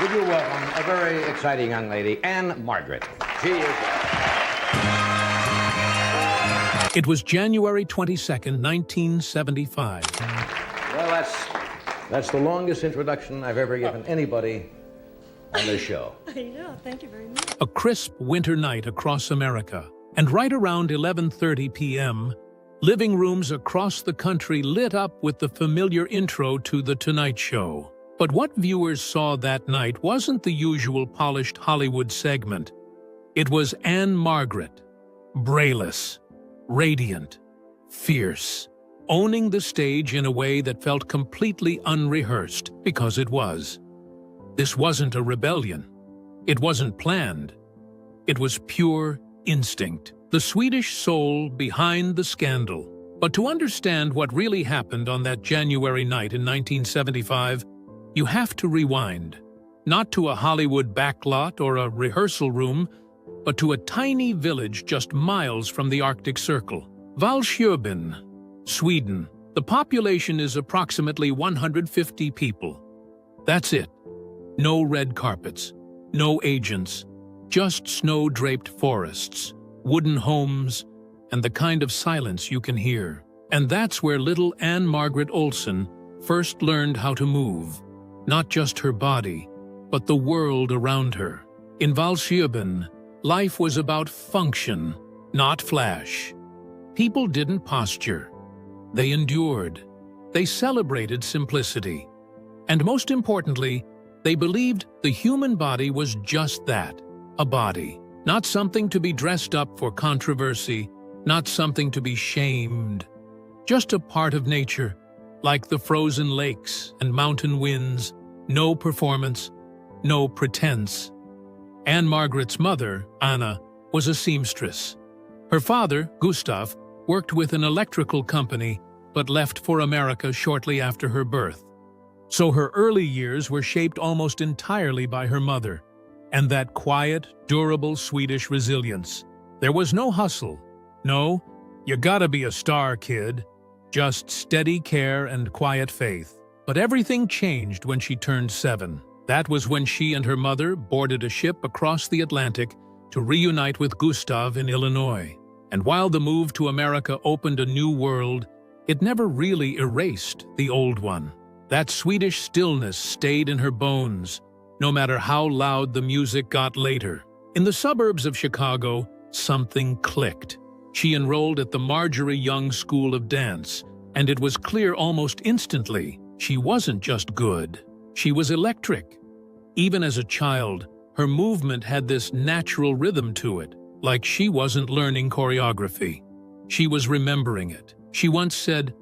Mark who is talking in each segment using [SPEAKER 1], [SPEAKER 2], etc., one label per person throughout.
[SPEAKER 1] Would you welcome a very exciting young lady, Anne Margret. She is...
[SPEAKER 2] It was January 22nd, 1975.
[SPEAKER 1] Well, that's the longest introduction I've ever given anybody on this show.
[SPEAKER 3] I know, thank you very much.
[SPEAKER 2] A crisp winter night across America, and right around 11:30 p.m., living rooms across the country lit up with the familiar intro to The Tonight Show. But what viewers saw that night wasn't the usual polished Hollywood segment. It was Anne Margret, brayless, radiant, fierce, owning the stage in a way that felt completely unrehearsed, because it was. This wasn't a rebellion. It wasn't planned. It was pure instinct, the Swedish soul behind the scandal. But to understand what really happened on that January night in 1975, you have to rewind, not to a Hollywood backlot or a rehearsal room, but to a tiny village just miles from the Arctic Circle. Valsjöbyn, Sweden. The population is approximately 150 people. That's it. No red carpets, no agents, just snow-draped forests, wooden homes, and the kind of silence you can hear. And that's where little Anne Margret Olsen first learned how to move, not just her body, but the world around her. In Valsjöbyn, life was about function, not flash. People didn't posture. They endured. They celebrated simplicity. And most importantly, they believed the human body was just that, a body. Not something to be dressed up for controversy, not something to be shamed. Just a part of nature, like the frozen lakes and mountain winds. No performance, no pretense. Anne Margret's mother, Anna, was a seamstress. Her father, Gustav, worked with an electrical company but left for America shortly after her birth. So her early years were shaped almost entirely by her mother, and that quiet, durable Swedish resilience. There was no hustle. No, you gotta be a star, kid. Just steady care and quiet faith. But everything changed when she turned 7. That was when she and her mother boarded a ship across the Atlantic to reunite with Gustav in Illinois. And while the move to America opened a new world, it never really erased the old one. That Swedish stillness stayed in her bones, no matter how loud the music got later. In the suburbs of Chicago, something clicked. She enrolled at the Marjorie Young School of Dance, and it was clear almost instantly she wasn't just good. She was electric. Even as a child, her movement had this natural rhythm to it, like she wasn't learning choreography. She was remembering it. She once said,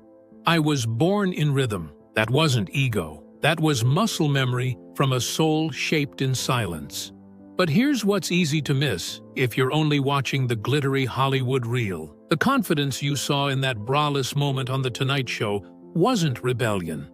[SPEAKER 2] "I was born in rhythm." That wasn't ego. That was muscle memory from a soul shaped in silence. But here's what's easy to miss if you're only watching the glittery Hollywood reel. The confidence you saw in that braless moment on The Tonight Show wasn't rebellion.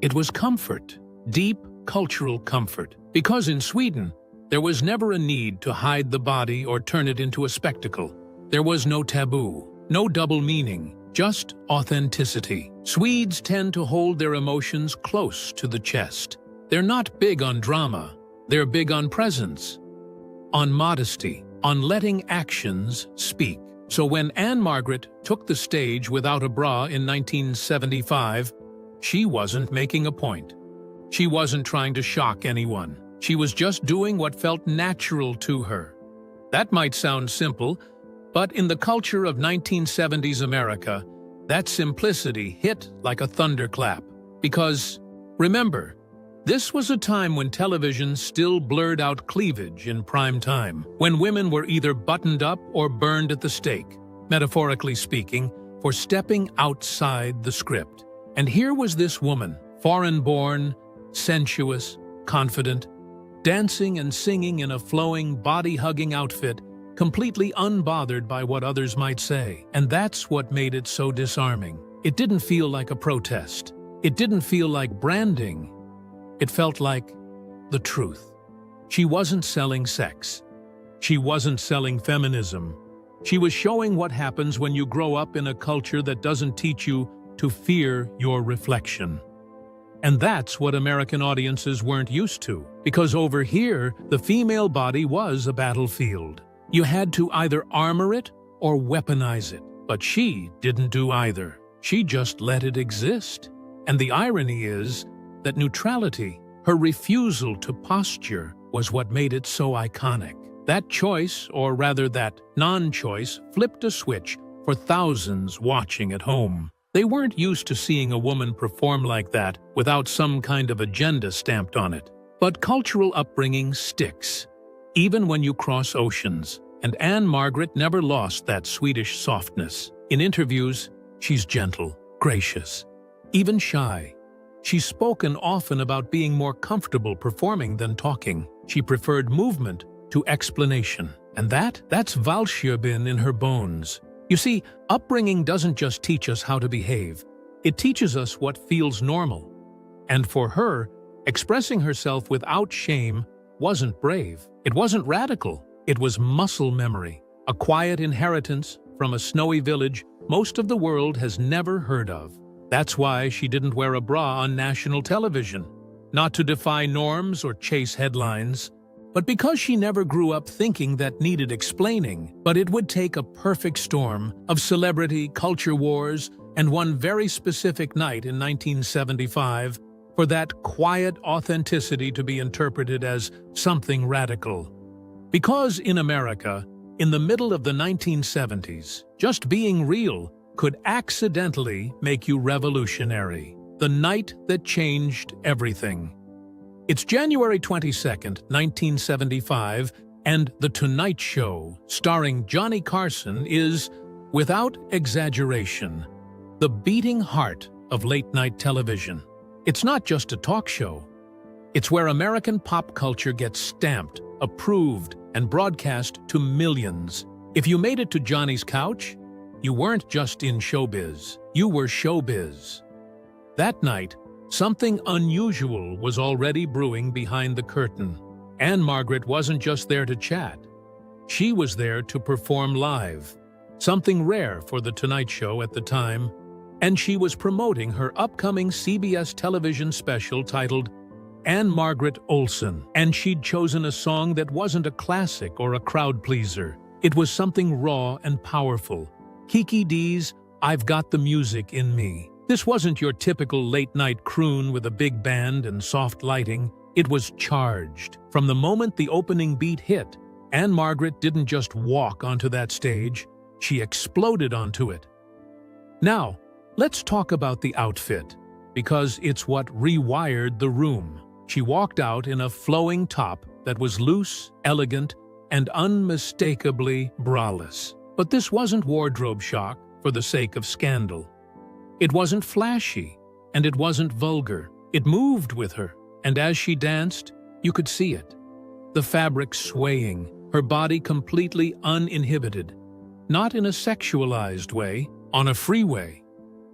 [SPEAKER 2] It was comfort. Deep cultural comfort. Because in Sweden, there was never a need to hide the body or turn it into a spectacle. There was no taboo, no double meaning, just authenticity. Swedes tend to hold their emotions close to the chest. They're not big on drama. They're big on presence, on modesty, on letting actions speak. So when Anne Margret took the stage without a bra in 1975, she wasn't making a point. She wasn't trying to shock anyone. She was just doing what felt natural to her. That might sound simple, but in the culture of 1970s America, that simplicity hit like a thunderclap. Because, remember, this was a time when television still blurred out cleavage in prime time, when women were either buttoned up or burned at the stake, metaphorically speaking, for stepping outside the script. And here was this woman, foreign-born, sensuous, confident, dancing and singing in a flowing, body-hugging outfit, completely unbothered by what others might say. And that's what made it so disarming. It didn't feel like a protest. It didn't feel like branding. It felt like the truth. She wasn't selling sex. She wasn't selling feminism. She was showing what happens when you grow up in a culture that doesn't teach you to fear your reflection. And that's what American audiences weren't used to, because over here, the female body was a battlefield. You had to either armor it or weaponize it. But she didn't do either. She just let it exist. And the irony is that neutrality, her refusal to posture, was what made it so iconic. That choice, or rather that non-choice, flipped a switch for thousands watching at home. They weren't used to seeing a woman perform like that without some kind of agenda stamped on it. But cultural upbringing sticks, even when you cross oceans. And Anne Margret never lost that Swedish softness. In interviews, she's gentle, gracious, even shy. She's spoken often about being more comfortable performing than talking. She preferred movement to explanation. And that's Valsjöbin in her bones. You see, upbringing doesn't just teach us how to behave. It teaches us what feels normal. And for her, expressing herself without shame wasn't brave. It wasn't radical. It was muscle memory, a quiet inheritance from a snowy village most of the world has never heard of. That's why she didn't wear a bra on national television, not to defy norms or chase headlines, but because she never grew up thinking that needed explaining. But it would take a perfect storm of celebrity, culture wars, and one very specific night in 1975 for that quiet authenticity to be interpreted as something radical. Because in America, in the middle of the 1970s, just being real could accidentally make you revolutionary. The night that changed everything. It's January 22nd, 1975, and The Tonight Show, starring Johnny Carson, is, without exaggeration, the beating heart of late-night television. It's not just a talk show. It's where American pop culture gets stamped, approved, and broadcast to millions. If you made it to Johnny's couch, you weren't just in showbiz, you were showbiz. That night, something unusual was already brewing behind the curtain. Anne Margret wasn't just there to chat. She was there to perform live, something rare for The Tonight Show at the time, and she was promoting her upcoming CBS television special titled Anne Margret Olsen, and she'd chosen a song that wasn't a classic or a crowd pleaser. It was something raw and powerful. Kiki D's I've Got the Music in Me. This wasn't your typical late-night croon with a big band and soft lighting. It was charged. From the moment the opening beat hit, Anne Margret didn't just walk onto that stage, she exploded onto it. Now, let's talk about the outfit, because it's what rewired the room. She walked out in a flowing top that was loose, elegant, and unmistakably braless. But this wasn't wardrobe shock for the sake of scandal. It wasn't flashy, and it wasn't vulgar. It moved with her, and as she danced, you could see it. The fabric swaying, her body completely uninhibited. Not in a sexualized way, on a freeway.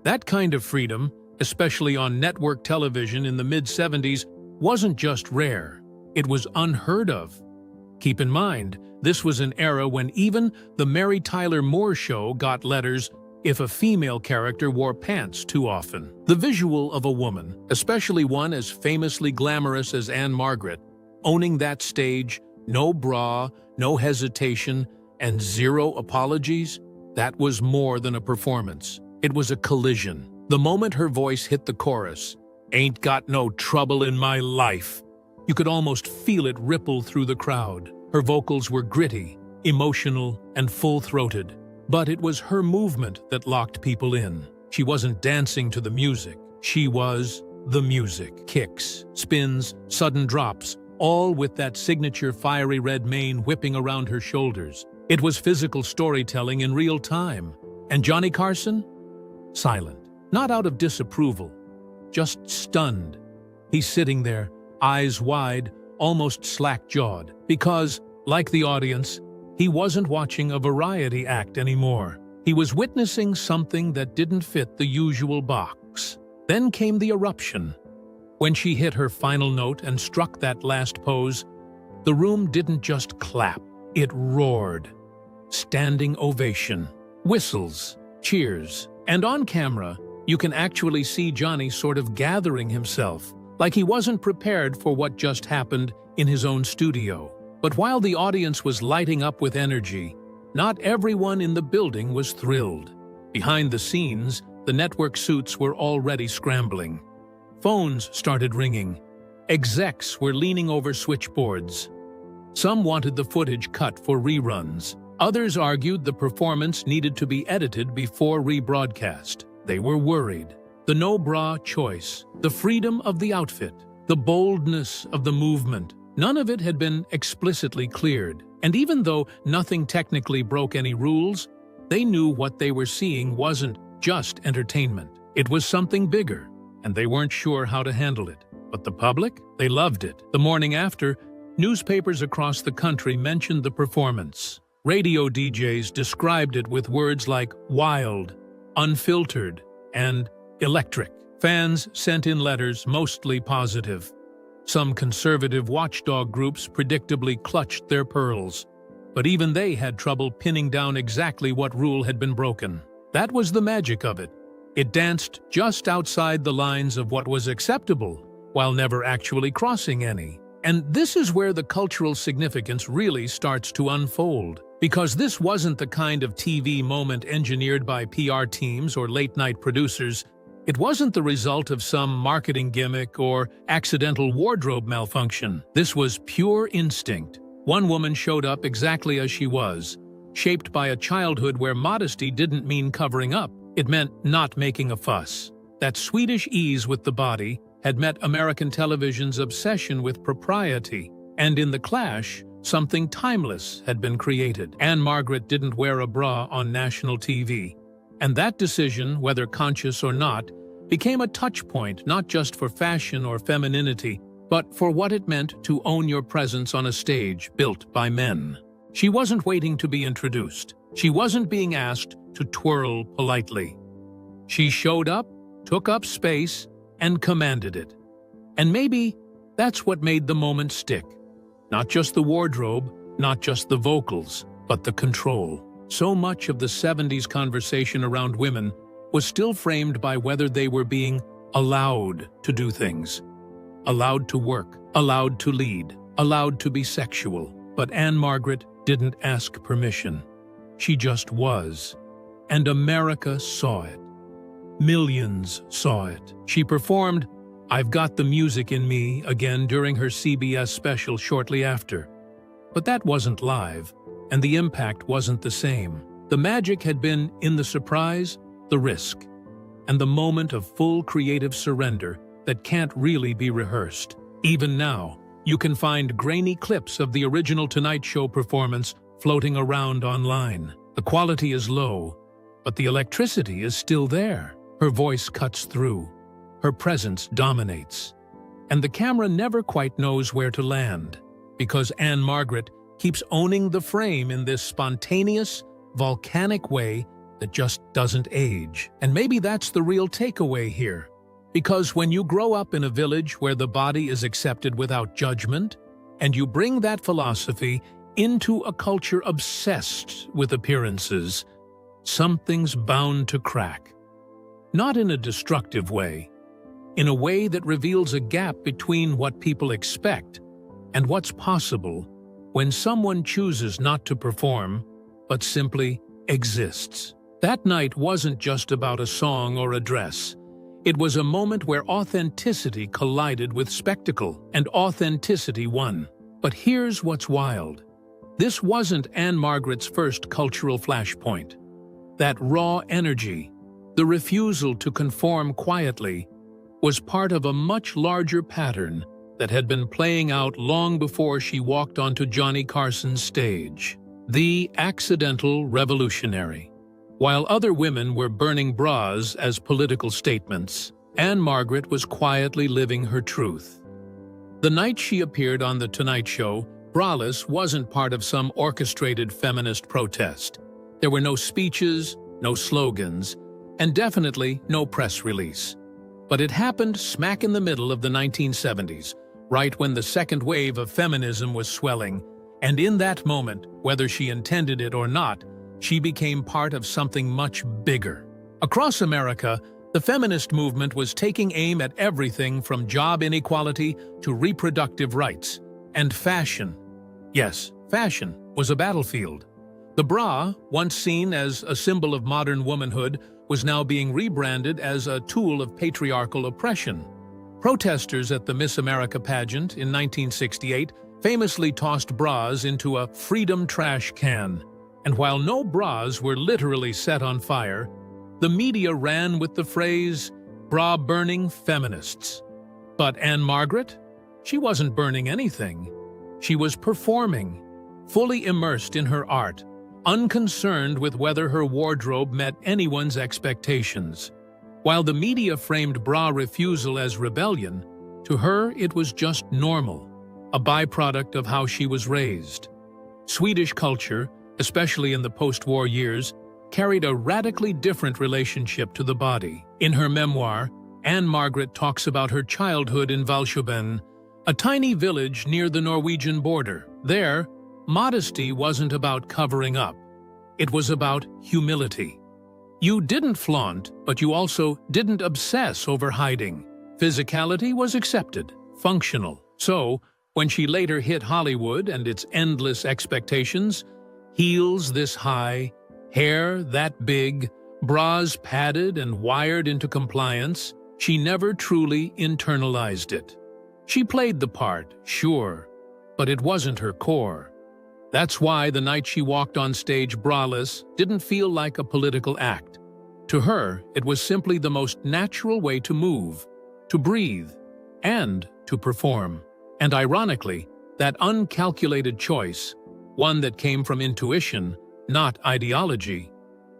[SPEAKER 2] That kind of freedom, especially on network television in the mid-70s, wasn't just rare, it was unheard of. Keep in mind, this was an era when even the Mary Tyler Moore Show got letters if a female character wore pants too often. The visual of a woman, especially one as famously glamorous as Anne Margret, owning that stage, no bra, no hesitation, and zero apologies, that was more than a performance. It was a collision. The moment her voice hit the chorus, "Ain't got no trouble in my life," you could almost feel it ripple through the crowd. Her vocals were gritty, emotional, and full-throated. But it was her movement that locked people in. She wasn't dancing to the music. She was the music. Kicks, spins, sudden drops, all with that signature fiery red mane whipping around her shoulders. It was physical storytelling in real time. And Johnny Carson? Silent. Not out of disapproval, just stunned. He's sitting there, eyes wide, almost slack-jawed, because, like the audience, he wasn't watching a variety act anymore. He was witnessing something that didn't fit the usual box. Then came the eruption. When she hit her final note and struck that last pose, the room didn't just clap, it roared. Standing ovation, whistles, cheers, and on camera, You can actually see Johnny sort of gathering himself, like he wasn't prepared for what just happened in his own studio. But while the audience was lighting up with energy, not everyone in the building was thrilled. Behind the scenes, the network suits were already scrambling. Phones started ringing. Execs were leaning over switchboards. Some wanted the footage cut for reruns. Others argued the performance needed to be edited before rebroadcast. They were worried. The no-bra choice, the freedom of the outfit, the boldness of the movement, none of it had been explicitly cleared. And even though nothing technically broke any rules, they knew what they were seeing wasn't just entertainment. It was something bigger, and they weren't sure how to handle it. But the public? They loved it. The morning after, newspapers across the country mentioned the performance. Radio DJs described it with words like wild, unfiltered, and electric. Fans sent in letters mostly positive. Some conservative watchdog groups predictably clutched their pearls. But even they had trouble pinning down exactly what rule had been broken. That was the magic of it. It danced just outside the lines of what was acceptable, while never actually crossing any. And this is where the cultural significance really starts to unfold. Because this wasn't the kind of TV moment engineered by PR teams or late-night producers. It wasn't the result of some marketing gimmick or accidental wardrobe malfunction. This was pure instinct. One woman showed up exactly as she was, shaped by a childhood where modesty didn't mean covering up. It meant not making a fuss. That Swedish ease with the body had met American television's obsession with propriety, and in the clash, something timeless had been created. Anne Margret didn't wear a bra on national TV, and that decision, whether conscious or not, became a touchpoint not just for fashion or femininity, but for what it meant to own your presence on a stage built by men. She wasn't waiting to be introduced. She wasn't being asked to twirl politely. She showed up, took up space, and commanded it. And maybe that's what made the moment stick. Not just the wardrobe, not just the vocals, but the control. So much of the 70s conversation around women was still framed by whether they were being allowed to do things. Allowed to work, allowed to lead, allowed to be sexual. But Anne Margret didn't ask permission. She just was. And America saw it. Millions saw it. She performed "I've Got the Music in Me" again during her CBS special shortly after. But that wasn't live, and the impact wasn't the same. The magic had been in the surprise, the risk, and the moment of full creative surrender that can't really be rehearsed. Even now, you can find grainy clips of the original Tonight Show performance floating around online. The quality is low, but the electricity is still there. Her voice cuts through. Her presence dominates. And the camera never quite knows where to land, because Anne Margret keeps owning the frame in this spontaneous, volcanic way that just doesn't age. And maybe that's the real takeaway here. Because when you grow up in a village where the body is accepted without judgment, and you bring that philosophy into a culture obsessed with appearances, something's bound to crack. Not in a destructive way, in a way that reveals a gap between what people expect and what's possible when someone chooses not to perform, but simply exists. That night wasn't just about a song or a dress. It was a moment where authenticity collided with spectacle, and authenticity won. But here's what's wild. This wasn't Anne Margret's first cultural flashpoint. That raw energy, the refusal to conform quietly, was part of a much larger pattern that had been playing out long before she walked onto Johnny Carson's stage. The accidental revolutionary. While other women were burning bras as political statements, Anne Margret was quietly living her truth. The night she appeared on The Tonight Show, braless wasn't part of some orchestrated feminist protest. There were no speeches, no slogans, and definitely no press release. But it happened smack in the middle of the 1970s, right when the second wave of feminism was swelling, and in that moment, whether she intended it or not, she became part of something much bigger. Across America, The feminist movement was taking aim at everything from job inequality to reproductive rights. And fashion. Yes, fashion was a battlefield. The bra, once seen as a symbol of modern womanhood, was now being rebranded as a tool of patriarchal oppression. Protesters at the Miss America pageant in 1968 famously tossed bras into a freedom trash can. And while no bras were literally set on fire, the media ran with the phrase, bra-burning feminists. But Anne Margret? She wasn't burning anything. She was performing, fully immersed in her art, unconcerned with whether her wardrobe met anyone's expectations. While the media framed bra refusal as rebellion, to her it was just normal, a byproduct of how she was raised. Swedish culture, especially in the post-war years, carried a radically different relationship to the body. In her memoir, Anne Margret talks about her childhood in Valsjöben, a tiny village near the Norwegian border. There, modesty wasn't about covering up. It was about humility. You didn't flaunt, but you also didn't obsess over hiding. Physicality was accepted, functional. So, when she later hit Hollywood and its endless expectations, heels this high, hair that big, bras padded and wired into compliance, she never truly internalized it. She played the part, sure, but it wasn't her core. That's why the night she walked on stage braless didn't feel like a political act. To her, it was simply the most natural way to move, to breathe, and to perform. And ironically, that uncalculated choice, one that came from intuition, not ideology,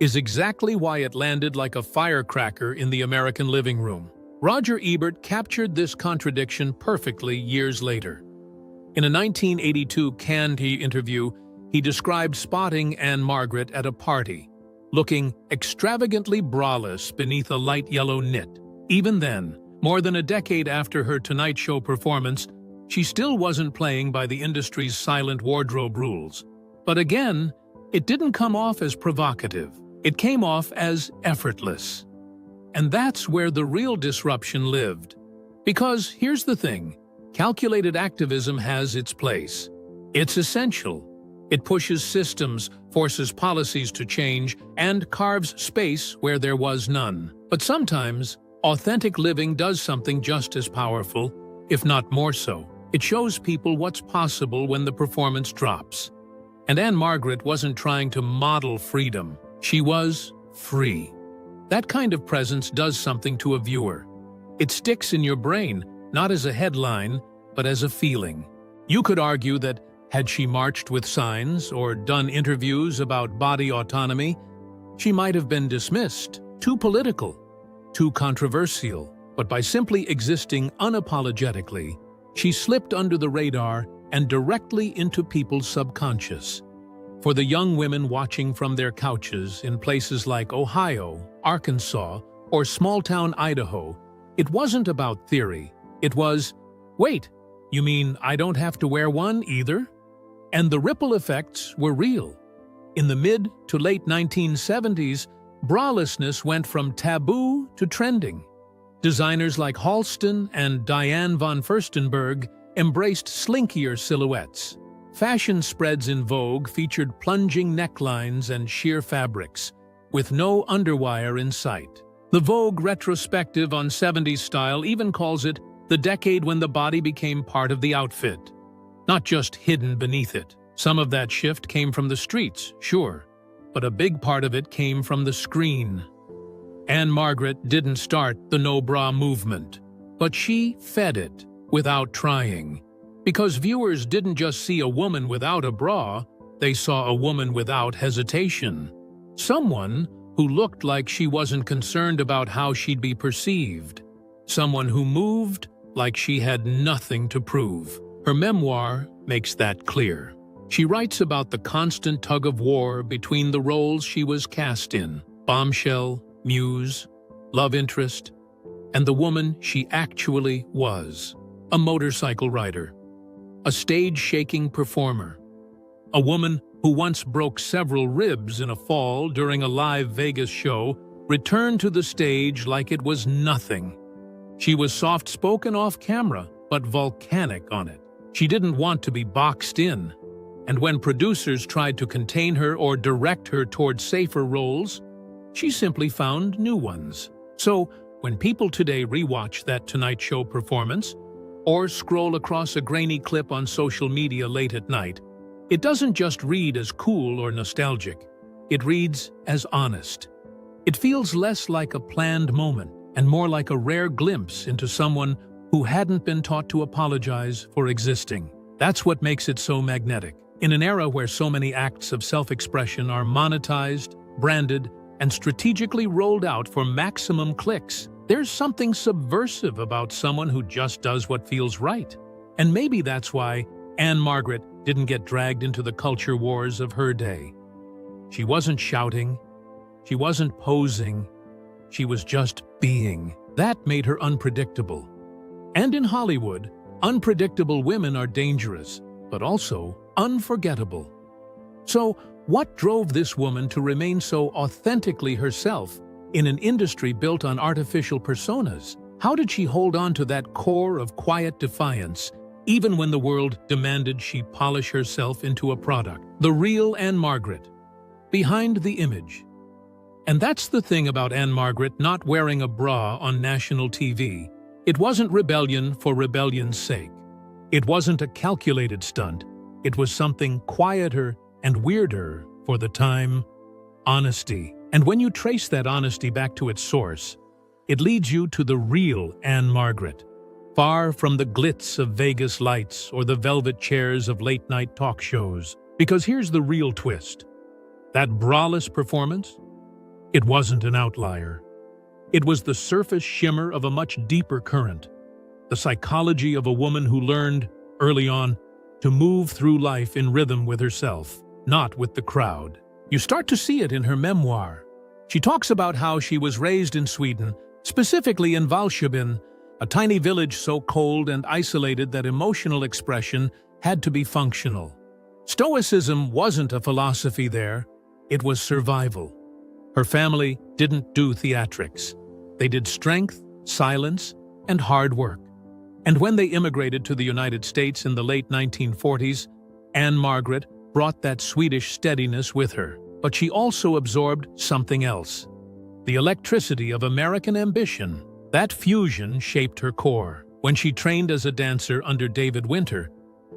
[SPEAKER 2] is exactly why it landed like a firecracker in the American living room. Roger Ebert captured this contradiction perfectly years later. In a 1982 Cannes interview, he described spotting Anne Margret at a party, looking extravagantly braless beneath a light yellow knit. Even then, more than a decade after her Tonight Show performance, she still wasn't playing by the industry's silent wardrobe rules. But again, it didn't come off as provocative. It came off as effortless. And that's where the real disruption lived. Because here's the thing, calculated activism has its place. It's essential. It pushes systems, forces policies to change, and carves space where there was none. But sometimes, authentic living does something just as powerful, if not more so. It shows people what's possible when the performance drops. And Anne Margret wasn't trying to model freedom. She was free. That kind of presence does something to a viewer. It sticks in your brain, not as a headline, but as a feeling. You could argue that had she marched with signs or done interviews about body autonomy, she might have been dismissed, too political, too controversial. But by simply existing unapologetically, she slipped under the radar and directly into people's subconscious. For the young women watching from their couches in places like Ohio, Arkansas, or small-town Idaho, it wasn't about theory. It was, wait, you mean I don't have to wear one either? And the ripple effects were real. In the mid to late 1970s, bralessness went from taboo to trending. Designers like Halston and Diane von Furstenberg embraced slinkier silhouettes. Fashion spreads in Vogue featured plunging necklines and sheer fabrics, with no underwire in sight. The Vogue retrospective on 70s style even calls it the decade when the body became part of the outfit, not just hidden beneath it. Some of that shift came from the streets, sure, but a big part of it came from the screen. Anne Margret didn't start the no-bra movement, but she fed it without trying. Because viewers didn't just see a woman without a bra, they saw a woman without hesitation. Someone who looked like she wasn't concerned about how she'd be perceived. Someone who moved like she had nothing to prove. Her memoir makes that clear. She writes about the constant tug-of-war between the roles she was cast in, bombshell, muse, love interest, and the woman she actually was, a motorcycle rider, a stage-shaking performer, a woman who once broke several ribs in a fall during a live Vegas show, returned to the stage like it was nothing. She was soft-spoken off camera, but volcanic on it. She didn't want to be boxed in. And when producers tried to contain her or direct her toward safer roles, she simply found new ones. So, when people today rewatch that Tonight Show performance, or scroll across a grainy clip on social media late at night, it doesn't just read as cool or nostalgic. It reads as honest. It feels less like a planned moment and more like a rare glimpse into someone who hadn't been taught to apologize for existing. That's what makes it so magnetic. In an era where so many acts of self-expression are monetized, branded, and strategically rolled out for maximum clicks, there's something subversive about someone who just does what feels right. And maybe that's why Anne Margret didn't get dragged into the culture wars of her day. She wasn't shouting, she wasn't posing, she was just being. That made her unpredictable. And in Hollywood, unpredictable women are dangerous, but also unforgettable. So, what drove this woman to remain so authentically herself in an industry built on artificial personas? How did she hold on to that core of quiet defiance, even when the world demanded she polish herself into a product? The real Anne Margret, behind the image. And that's the thing about Anne Margret not wearing a bra on national TV. It wasn't rebellion for rebellion's sake. It wasn't a calculated stunt. It was something quieter and weirder for the time: honesty. And when you trace that honesty back to its source, it leads you to the real Anne Margret, far from the glitz of Vegas lights or the velvet chairs of late-night talk shows. Because here's the real twist. That braless performance? It wasn't an outlier. It was the surface shimmer of a much deeper current, the psychology of a woman who learned, early on, to move through life in rhythm with herself, not with the crowd. You start to see it in her memoir. She talks about how she was raised in Sweden, specifically in Valsjöbyn, a tiny village so cold and isolated that emotional expression had to be functional. Stoicism wasn't a philosophy there, it was survival. Her family didn't do theatrics. They did strength, silence, and hard work. And when they immigrated to the United States in the late 1940s, Anne Margret brought that Swedish steadiness with her. But she also absorbed something else: the electricity of American ambition. That fusion shaped her core. When she trained as a dancer under David Winter,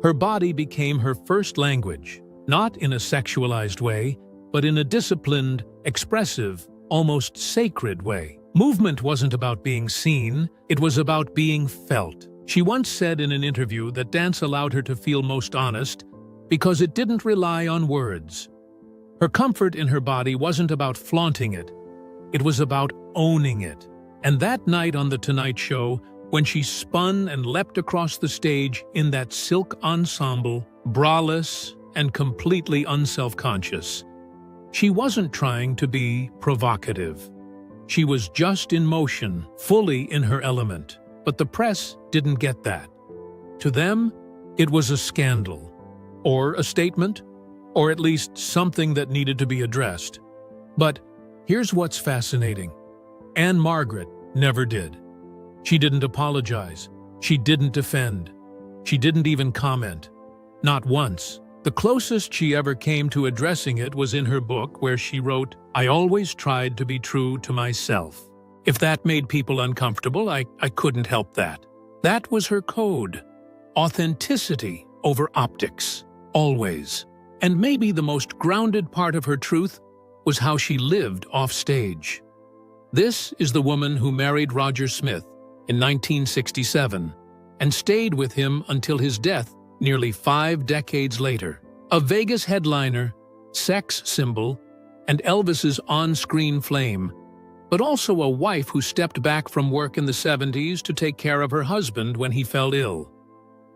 [SPEAKER 2] her body became her first language, not in a sexualized way, but in a disciplined, expressive, almost sacred way. Movement wasn't about being seen, it was about being felt. She once said in an interview that dance allowed her to feel most honest because it didn't rely on words. Her comfort in her body wasn't about flaunting it, it was about owning it. And that night on The Tonight Show, when she spun and leapt across the stage in that silk ensemble, braless and completely unself-conscious, she wasn't trying to be provocative. She was just in motion, fully in her element. But the press didn't get that. To them, it was a scandal, or a statement, or at least something that needed to be addressed. But here's what's fascinating. Anne Margret never did. She didn't apologize. She didn't defend. She didn't even comment. Not once. The closest she ever came to addressing it was in her book, where she wrote, "I always tried to be true to myself." If that made people uncomfortable, I couldn't help that. That was her code. Authenticity over optics. Always. And maybe the most grounded part of her truth was how she lived off stage. This is the woman who married Roger Smith in 1967 and stayed with him until his death nearly 5 decades later. A Vegas headliner, sex symbol, and Elvis's on-screen flame, but also a wife who stepped back from work in the 70s to take care of her husband when he fell ill.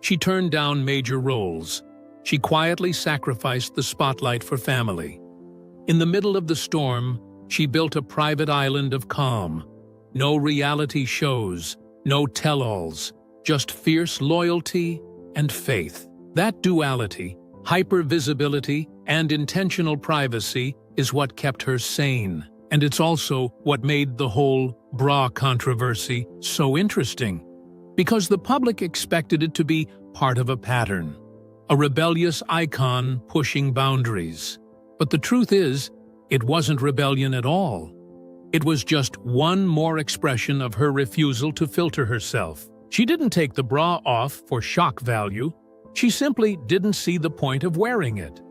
[SPEAKER 2] She turned down major roles. She quietly sacrificed the spotlight for family. In the middle of the storm, she built a private island of calm. No reality shows, no tell-alls, just fierce loyalty and faith. That duality, hyper-visibility and intentional privacy, is what kept her sane. And it's also what made the whole bra controversy so interesting, because the public expected it to be part of a pattern, a rebellious icon pushing boundaries. But the truth is, it wasn't rebellion at all. It was just one more expression of her refusal to filter herself. She didn't take the bra off for shock value. She simply didn't see the point of wearing it.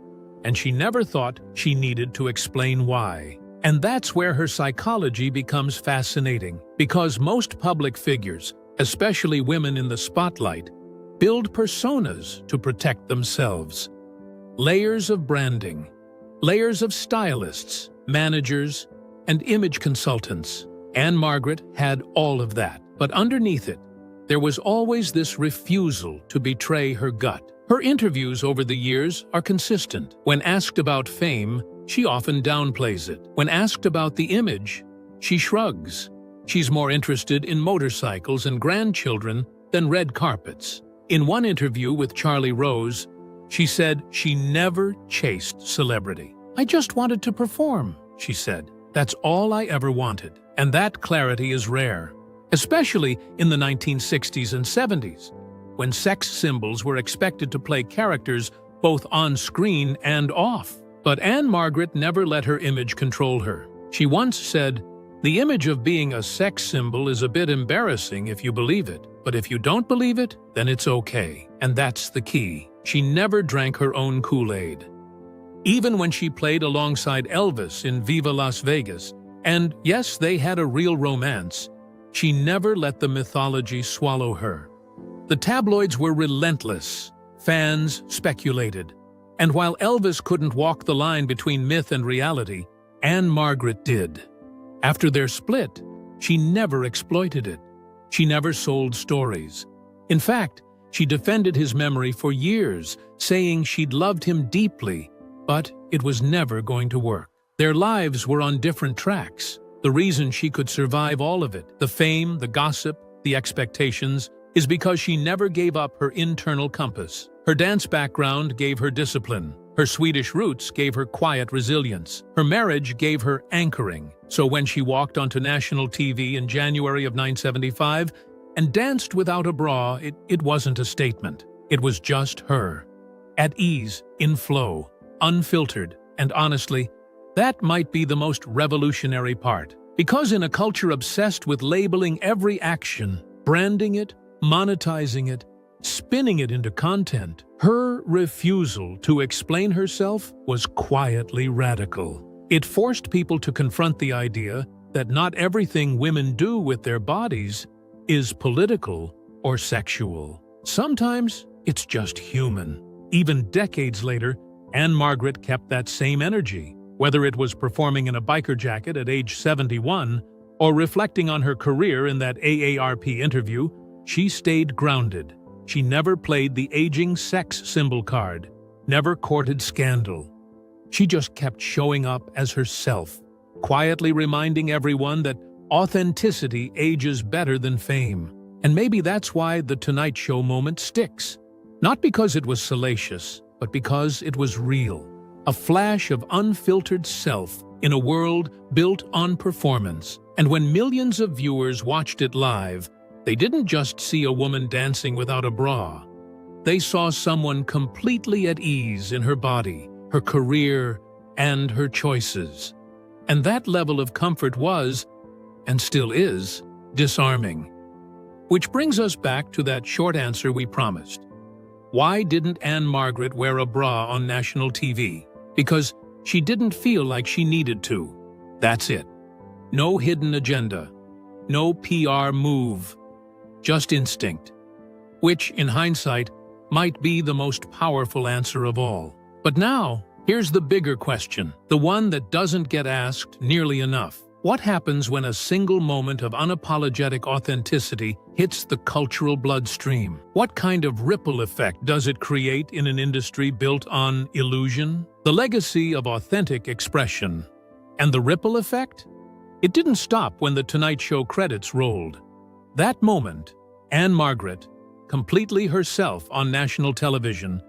[SPEAKER 2] And she never thought she needed to explain why. And that's where her psychology becomes fascinating, because most public figures, especially women in the spotlight, build personas to protect themselves. Layers of branding, layers of stylists, managers, and image consultants. Anne Margret had all of that, but underneath it, there was always this refusal to betray her gut. Her interviews over the years are consistent. When asked about fame, she often downplays it. When asked about the image, she shrugs. She's more interested in motorcycles and grandchildren than red carpets. In one interview with Charlie Rose, she said she never chased celebrity. "I just wanted to perform," she said. "That's all I ever wanted." And that clarity is rare, especially in the 1960s and 70s, when sex symbols were expected to play characters both on screen and off. But Anne Margret never let her image control her. She once said, "The image of being a sex symbol is a bit embarrassing if you believe it, but if you don't believe it, then it's okay." And that's the key. She never drank her own Kool-Aid. Even when she played alongside Elvis in Viva Las Vegas, and yes, they had a real romance, she never let the mythology swallow her. The tabloids were relentless. Fans speculated. And while Elvis couldn't walk the line between myth and reality, Anne Margret did. After their split, she never exploited it. She never sold stories. In fact, she defended his memory for years, saying she'd loved him deeply, but it was never going to work. Their lives were on different tracks. The reason she could survive all of it, the fame, the gossip, the expectations, is because she never gave up her internal compass. Her dance background gave her discipline. Her Swedish roots gave her quiet resilience. Her marriage gave her anchoring. So when she walked onto national TV in January of 1975 and danced without a bra, it wasn't a statement. It was just her. At ease, in flow, unfiltered, and honestly, that might be the most revolutionary part. Because in a culture obsessed with labeling every action, branding it, monetizing it, spinning it into content, her refusal to explain herself was quietly radical. It forced people to confront the idea that not everything women do with their bodies is political or sexual. Sometimes it's just human. Even decades later, Anne Margret kept that same energy. Whether it was performing in a biker jacket at age 71 or reflecting on her career in that AARP interview, she stayed grounded. She never played the aging sex symbol card, never courted scandal. She just kept showing up as herself, quietly reminding everyone that authenticity ages better than fame. And maybe that's why the Tonight Show moment sticks. Not because it was salacious, but because it was real. A flash of unfiltered self in a world built on performance. And when millions of viewers watched it live, they didn't just see a woman dancing without a bra. They saw someone completely at ease in her body, her career, and her choices. And that level of comfort was, and still is, disarming. Which brings us back to that short answer we promised. Why didn't Anne Margret wear a bra on national TV? Because she didn't feel like she needed to. That's it. No hidden agenda. No PR move. Just instinct. Which, in hindsight, might be the most powerful answer of all. But now, here's the bigger question, the one that doesn't get asked nearly enough. What happens when a single moment of unapologetic authenticity hits the cultural bloodstream? What kind of ripple effect does it create in an industry built on illusion? The legacy of authentic expression. And the ripple effect? It didn't stop when the Tonight Show credits rolled. That moment, Anne Margret, completely herself on national television,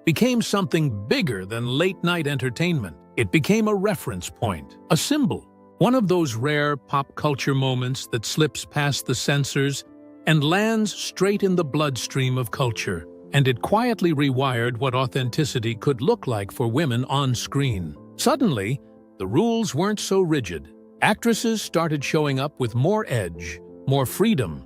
[SPEAKER 2] became something bigger than late-night entertainment. It became a reference point, a symbol, One of those rare pop culture moments that slips past the censors and lands straight in the bloodstream of culture. And it quietly rewired what authenticity could look like for women on screen. Suddenly, the rules weren't so rigid. Actresses started showing up with more edge, more freedom.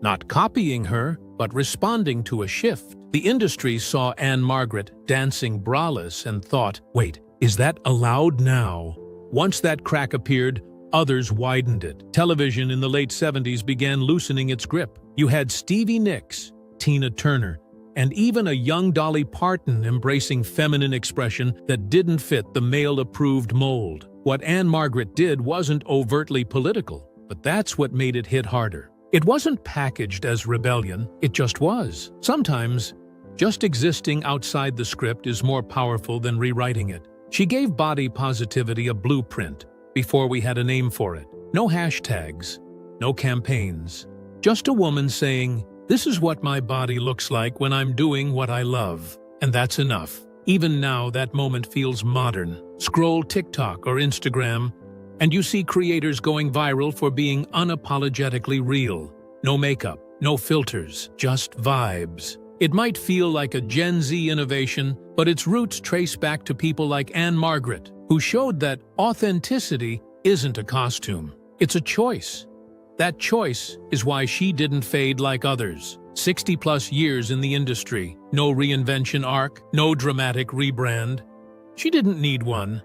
[SPEAKER 2] Not copying her, but responding to a shift. The industry saw Anne Margret dancing braless and thought, wait, is that allowed now? Once that crack appeared, others widened it. Television in the late 70s began loosening its grip. You had Stevie Nicks, Tina Turner, and even a young Dolly Parton embracing feminine expression that didn't fit the male-approved mold. What Anne Margret did wasn't overtly political, but that's what made it hit harder. It wasn't packaged as rebellion, it just was. Sometimes, just existing outside the script is more powerful than rewriting it. She gave body positivity a blueprint before we had a name for it. No hashtags, no campaigns. Just a woman saying, "This is what my body looks like when I'm doing what I love." And that's enough. Even now, that moment feels modern. Scroll TikTok or Instagram, and you see creators going viral for being unapologetically real. No makeup, no filters, just vibes. It might feel like a Gen Z innovation, but its roots trace back to people like Anne Margret, who showed that authenticity isn't a costume. It's a choice. That choice is why she didn't fade like others. 60-plus years in the industry, no reinvention arc, no dramatic rebrand. She didn't need one.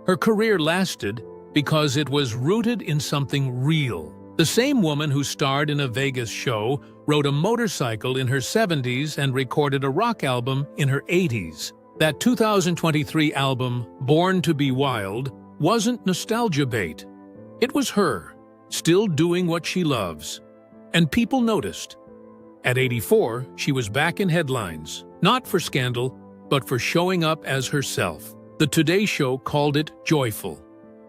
[SPEAKER 2] Her career lasted because it was rooted in something real. The same woman who starred in a Vegas show rode a motorcycle in her 70s and recorded a rock album in her 80s. That 2023 album, Born to Be Wild, wasn't nostalgia bait. It was her, still doing what she loves. And people noticed. At 84, she was back in headlines, not for scandal, but for showing up as herself. The Today Show called it joyful.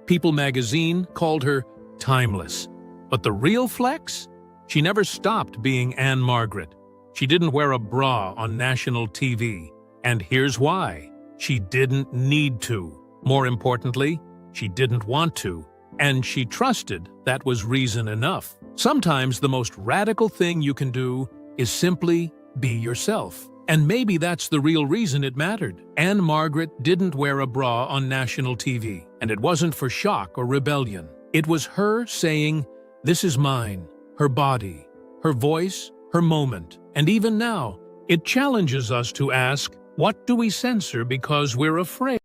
[SPEAKER 2] People magazine called her timeless. But the real flex? She never stopped being Anne Margret. She didn't wear a bra on national TV. And here's why. She didn't need to. More importantly, she didn't want to. And she trusted that was reason enough. Sometimes the most radical thing you can do is simply be yourself. And maybe that's the real reason it mattered. Anne Margret didn't wear a bra on national TV, and it wasn't for shock or rebellion. It was her saying, "This is mine," her body, her voice, her moment. And even now, it challenges us to ask, what do we censor because we're afraid?